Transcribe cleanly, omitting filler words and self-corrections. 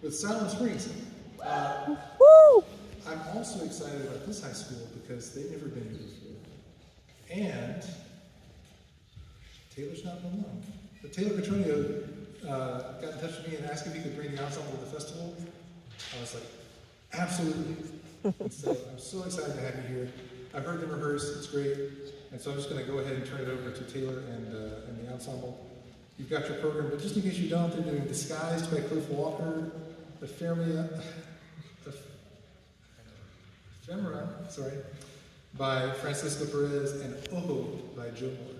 with Silent Springs. Woo! I'm also excited about this high school because they've never been here before. And Taylor's not been alone. But Taylor Petronio got in touch with me and asked if he could bring the ensemble to the festival. I was like, absolutely. And so I'm so excited to have you here. I've heard them rehearse, it's great. And so I'm just going to go ahead and turn it over to Taylor and the ensemble. You've got your program, but just in case you don't, they're doing Disguised by Cliff Walker, Ephemera, by Francisco Perez, and Ojo by Joe Moore.